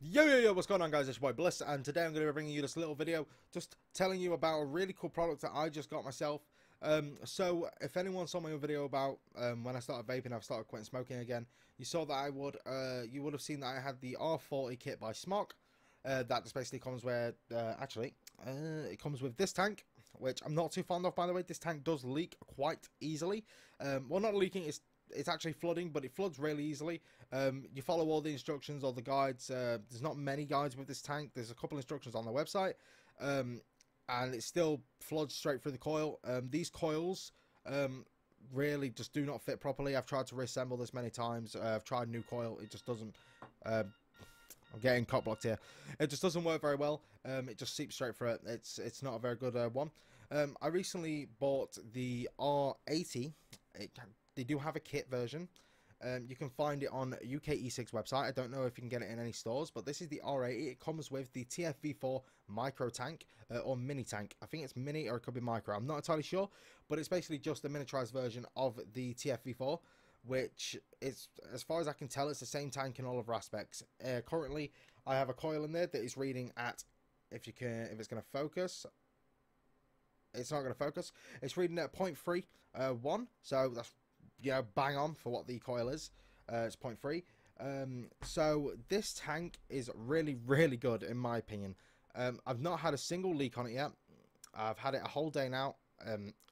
Yo, what's going on, guys? It's your boy Bliss, and today I'm going to be bringing you this little video just telling you about a really cool product that I just got myself. So if anyone saw my video about when I started vaping, I've started quitting smoking again, you saw that you would have seen that I had the R40 kit by Smok. That just basically comes where, it comes with this tank, which I'm not too fond of, by the way. This tank does leak quite easily. Well, not leaking, it's actually flooding, but it floods really easily. You follow all the instructions or the guides. There's not many guides with this tank. There's a couple instructions on the website, and it still floods straight through the coil. These coils really just do not fit properly. I've tried to reassemble this many times. I've tried a new coil. It just doesn't. I'm getting cop blocked here. It just doesn't work very well. It just seeps straight through it. It's not a very good one. I recently bought the R80. They do have a kit version. You can find it on UK E6 website. I don't know if you can get it in any stores, but this is the R80. It comes with the TFV4 micro tank or mini tank. I think it's mini or it could be micro. I'm not entirely sure, but it's basically just a miniaturized version of the TFV4, which is, as far as I can tell, it's the same tank in all of our aspects. Currently, I have a coil in there that is reading at, if it's going to focus. It's not going to focus. It's reading at 0.31, so that's bang on for what the coil is. It's 0.3. So this tank is really, really good in my opinion. I've not had a single leak on it yet. I've had it a whole day now.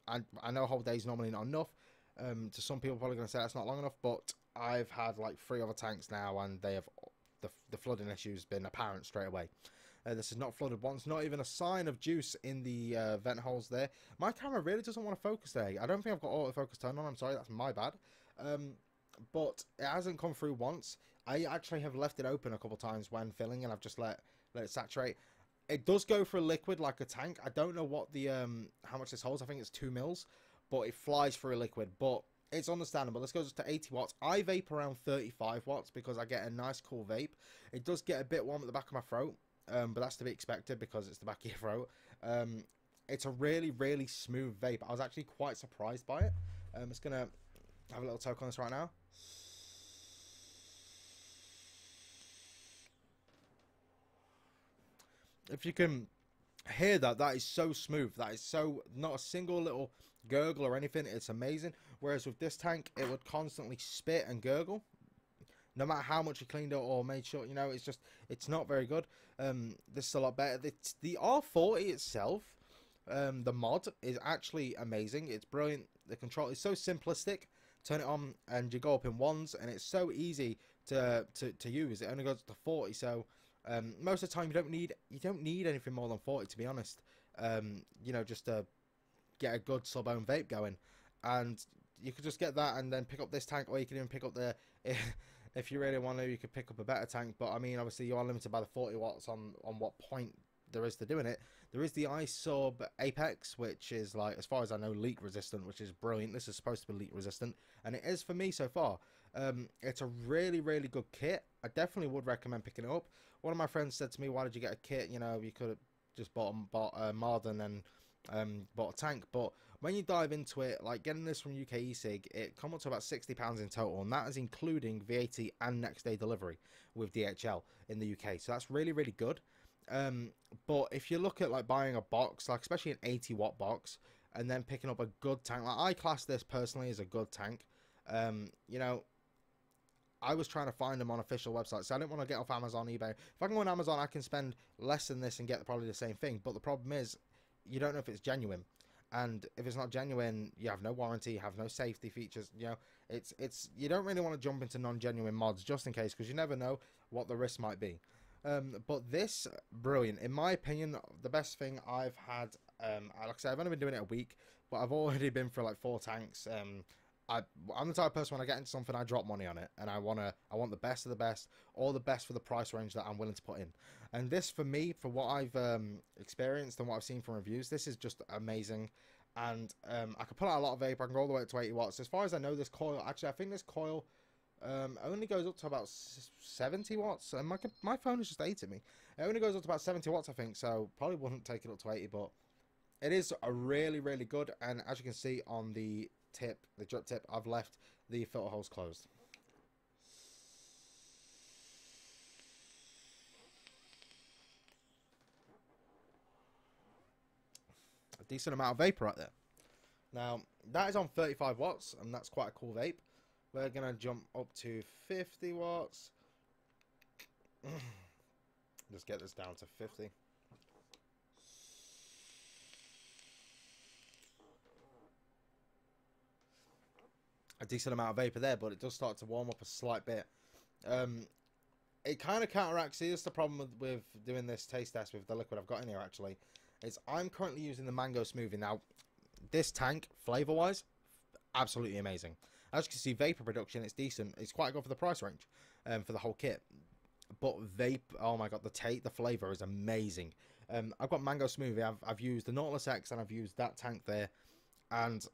I know a whole day is normally not enough. To some people, probably going to say that's not long enough, but I've had like 3 other tanks now, and they have the flooding issue's been apparent straight away. This is not flooded once, not even a sign of juice in the vent holes there. My camera really doesn't want to focus there. I don't think I've got autofocus turned on. I'm sorry, that's my bad. But it hasn't come through once. I actually have left it open a couple times when filling, and I've just let it saturate. It does go for a liquid like a tank. I don't know what the how much this holds. I think it's 2 mils, but it flies for a liquid. But it's understandable. This goes to 80 watts. I vape around 35 watts because I get a nice cool vape. It does get a bit warm at the back of my throat. But that's to be expected because it's the back of your throat. It's a really, really smooth vape. I was actually quite surprised by it. I'm just going to have a little toke on this right now. If you can hear that, that is so smooth. That is so, not a single little gurgle or anything. It's amazing. Whereas with this tank, it would constantly spit and gurgle. No matter how much you cleaned it or made sure, it's not very good. This is a lot better. The R40 itself, the mod, is actually amazing. It's brilliant. The control is so simplistic. Turn it on and you go up in ones, and it's so easy to use. It only goes up to 40, so most of the time you don't need anything more than 40, to be honest. Just to get a good sub-ohm vape going, and you could just get that and then pick up this tank, or you can even pick up the if you really want to, you could pick up a better tank. But I mean, obviously you are limited by the 40 watts on what point there is to doing it. There is the iSub Apex, which is, like, as far as I know, leak resistant, which is brilliant. This is supposed to be leak resistant, and it is for me so far. It's a really, really good kit. I definitely would recommend picking it up. One of my friends said to me, why did you get a kit? You could have just bought a mod and then bought a tank. But when you dive into it, like getting this from UK eSig, it comes up to about £60 in total, and that is including VAT and next day delivery with DHL in the UK. So that's really, really good. But if you look at like buying a box, like especially an 80-watt box, and then picking up a good tank, like I class this personally as a good tank. I was trying to find them on official websites, so I didn't want to get off Amazon, eBay. If I can go on Amazon, I can spend less than this and get probably the same thing. But the problem is, you don't know if it's genuine, and if it's not genuine, you have no warranty, you have no safety features. You don't really want to jump into non-genuine mods just in case, because you never know what the risk might be. But this, brilliant in my opinion. The best thing I've had, like I said, I've only been doing it a week, but I've already been for like 4 tanks. I'm the type of person, when I get into something, I drop money on it, and I want the best of the best, or the best for the price range that I'm willing to put in. And this, for me, for what I've experienced and what I've seen from reviews, this is just amazing. And I can pull out a lot of vapor. I can go all the way up to 80 watts. As far as I know, this coil, actually, I think this coil only goes up to about 70 watts. And my phone is just 80 me. It only goes up to about 70 watts, I think. So probably wouldn't take it up to 80, but it is a really, really good. And as you can see on the drip tip, I've left the filter holes closed. decent amount of vapor right there. Now, that is on 35 watts, and that's quite a cool vape. We're going to jump up to 50 watts. Just get this down to 50. A decent amount of vapor there, but it does start to warm up a slight bit. It kind of counteracts. Here's the problem with doing this taste test with the liquid I've got in here, actually. Is I'm currently using the Mango Smoothie. Now, this tank, flavor-wise, absolutely amazing. As you can see, vapor production, it's decent. It's quite good for the price range for the whole kit. But vape, oh my god, the flavor is amazing. I've got Mango Smoothie. I've used the Nautilus X and I've used that tank there. And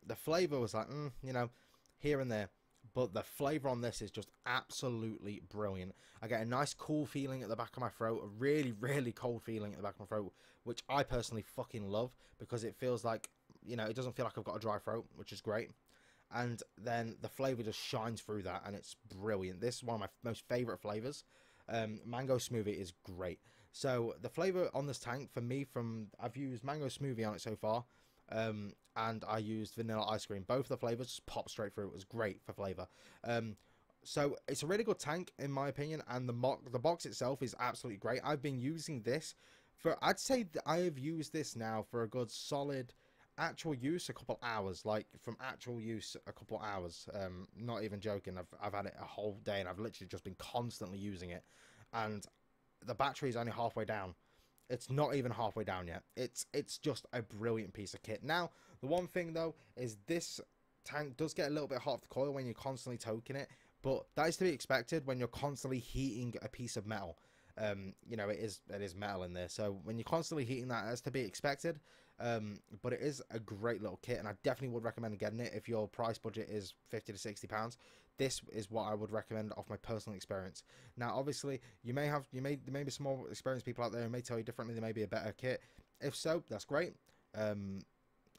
the flavor was like, you know, here and there. But the flavor on this is just absolutely brilliant. I get a nice cool feeling at the back of my throat, a really, really cold feeling at the back of my throat, which I personally fucking love because it feels like, you know, it doesn't feel like I've got a dry throat, which is great. And then the flavor just shines through that, and it's brilliant. This is one of my most favorite flavors. Mango Smoothie is great. So the flavor on this tank for me, I've used Mango Smoothie on it so far. And I used vanilla ice cream. Both the flavors just pop straight through. It was great for flavor. So it's a really good tank in my opinion, and the box itself is absolutely great. I've been using this for, I'd say that I have used this now for a good solid actual use a couple hours. Like from actual use a couple hours. Not even joking. I've had it a whole day, and I've literally just been constantly using it, and the battery is only halfway down. It's not even halfway down yet. It's just a brilliant piece of kit. Now, the one thing though is this tank does get a little bit hot off the coil when you're constantly toking it, but that is to be expected when you're constantly heating a piece of metal. You know, it is metal in there, so when you're constantly heating that, that's to be expected. But it is a great little kit, and I definitely would recommend getting it if your price budget is £50 to £60. This is what I would recommend off my personal experience. Now, obviously, there may be some more experienced people out there who may tell you differently. There may be a better kit. If so, that's great.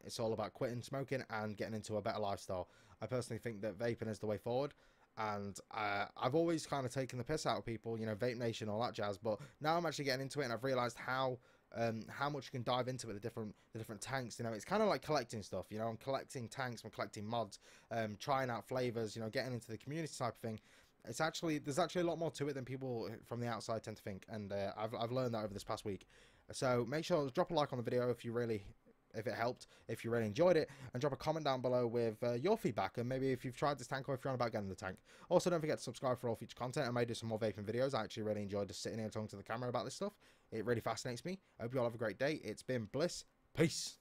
It's all about quitting smoking and getting into a better lifestyle. I personally think that vaping is the way forward. And I've always kind of taken the piss out of people, you know, Vape Nation, all that jazz. But now I'm actually getting into it, and I've realised how much you can dive into it, the different tanks. You know, it's kind of like collecting stuff. You know, I'm collecting tanks, I'm collecting mods, trying out flavors. You know, getting into the community type of thing. There's actually a lot more to it than people from the outside tend to think, and I've learned that over this past week. So make sure to drop a like on the video if it helped, if you really enjoyed it, and drop a comment down below with your feedback, and maybe if you've tried this tank or if you're on about getting the tank. Also, don't forget to subscribe for all future content. I may do some more vaping videos. I actually really enjoyed just sitting here and talking to the camera about this stuff. It really fascinates me. I hope you all have a great day. It's been Bliss. Peace.